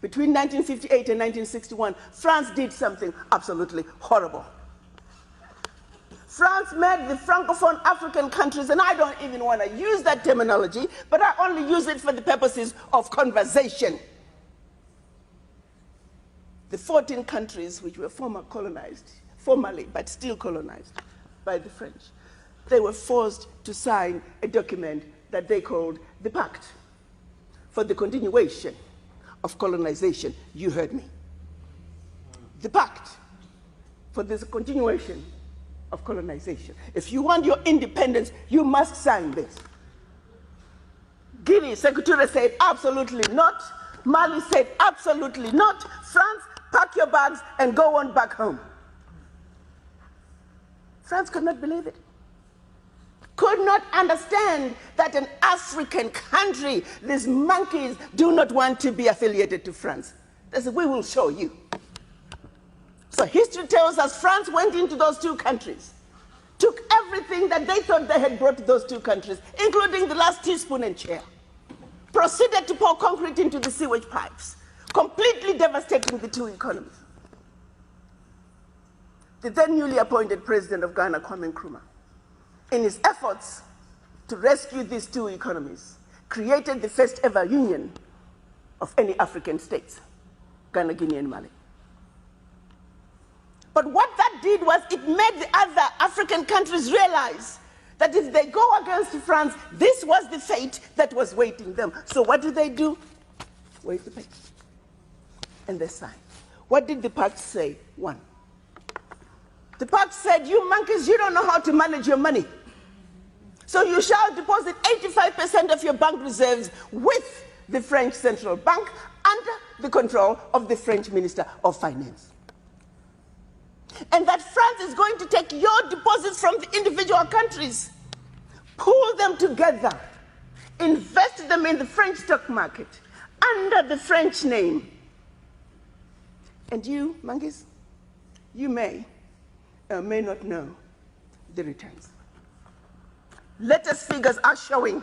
between 1958 and 1961, France did something absolutely horrible. France made the Francophone African countries, and I don't even want to use that terminology, but I only use it for the purposes of conversation. The 14 countries which were formally, but still colonized by the French, they were forced to sign a document that they called the Pact for the Continuation of Colonization. You heard me. The Pact for the Continuation of Colonization. If you want your independence, you must sign this. Guinea, Secretary said absolutely not. Mali said absolutely not. France, pack your bags and go on back home. France could not believe it. Could not understand that an African country, these monkeys, do not want to be affiliated to France. They said, we will show you. So history tells us France went into those two countries, took everything that they thought they had brought to those two countries, including the last teaspoon and chair, proceeded to pour concrete into the sewage pipes, completely devastating the two economies. The then newly appointed president of Ghana, Kwame Nkrumah, in his efforts to rescue these two economies, created the first ever union of any African states, Ghana, Guinea, and Mali. But what that did was it made the other African countries realize that if they go against France, this was the fate that was waiting them. So what do? Wave the paper. And they signed. What did the pact say? One. The pact said, you monkeys, you don't know how to manage your money. So you shall deposit 85% of your bank reserves with the French Central Bank under the control of the French Minister of Finance. And that France is going to take your deposits from the individual countries, pool them together, invest them in the French stock market under the French name. And you, monkeys, you may or may not know the returns. Latest figures are showing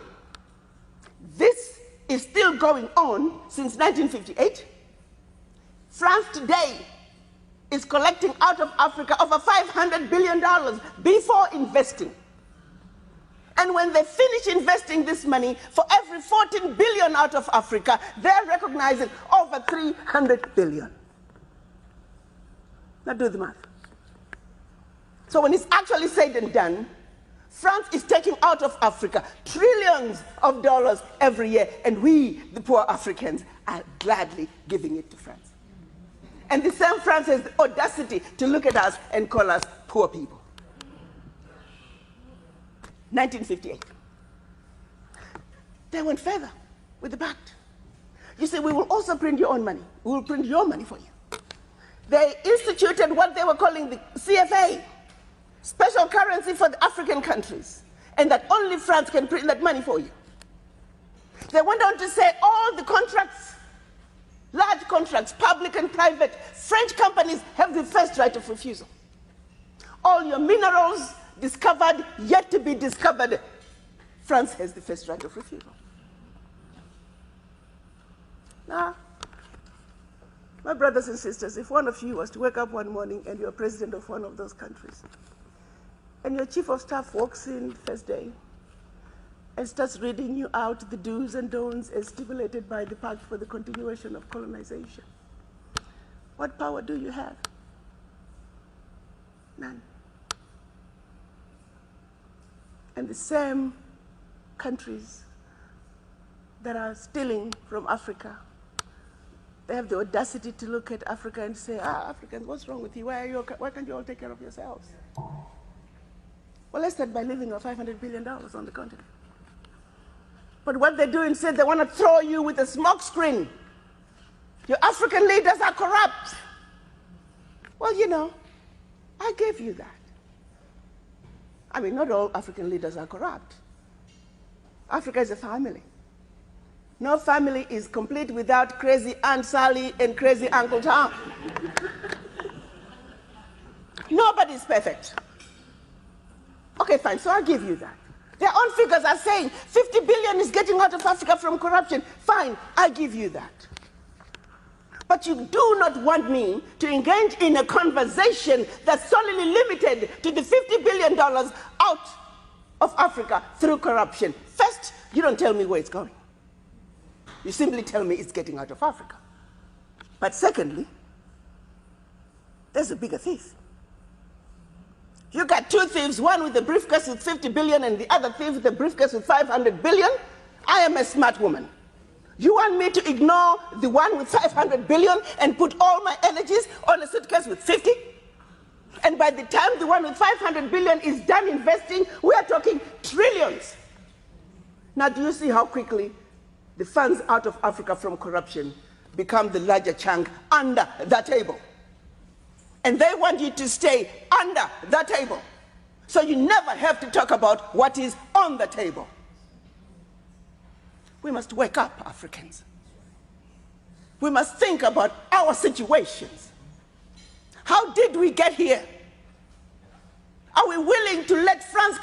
this is still going on since 1958. France today is collecting out of Africa over $500 billion before investing. And when they finish investing this money, for every 14 billion out of Africa, they're recognizing over 300 billion. Now do the math. So when it's actually said and done, France is taking out of Africa trillions of dollars every year, and we, the poor Africans, are gladly giving it to France. And the same France has the audacity to look at us and call us poor people. 1958. They went further with the pact. You see, we will also print your own money. We will print your money for you. They instituted what they were calling the CFA, special currency for the African countries, and that only France can print that money for you. They went on to say all the contracts, large contracts, public and private, French companies have the first right of refusal. All your minerals discovered, yet to be discovered, France has the first right of refusal. Now, my brothers and sisters, if one of you was to wake up one morning and you're president of one of those countries, and your chief of staff walks in the first day and starts reading you out the do's and don'ts as stipulated by the Pact for the Continuation of Colonization, what power do you have? None. And the same countries that are stealing from Africa, they have the audacity to look at Africa and say, Africans, what's wrong with you? Why can't you all take care of yourselves? Well, let's start by leaving our $500 billion on the continent. But what they do instead, they want to throw you with a smoke screen. Your African leaders are corrupt. Well, you know, I gave you that. I mean, not all African leaders are corrupt. Africa is a family. No family is complete without crazy Aunt Sally and crazy Uncle Tom. Nobody's perfect. Okay, fine, so I'll give you that. Their own figures are saying 50 billion is getting out of Africa from corruption. Fine, I'll give you that. But you do not want me to engage in a conversation that's solely limited to the $50 billion out of Africa through corruption. First, you don't tell me where it's going. You simply tell me it's getting out of Africa. But secondly, there's a bigger thief. You got two thieves, one with a briefcase with 50 billion and the other thief with a briefcase with 500 billion. I am a smart woman. You want me to ignore the one with 500 billion and put all my energies on a suitcase with 50? And by the time the one with 500 billion is done investing, we are talking trillions. Now, do you see how quickly the funds out of Africa from corruption become the larger chunk under the table? And they want you to stay under the table. So you never have to talk about what is on the table. We must wake up, Africans. We must think about our situations. How did we get here? Are we willing to let France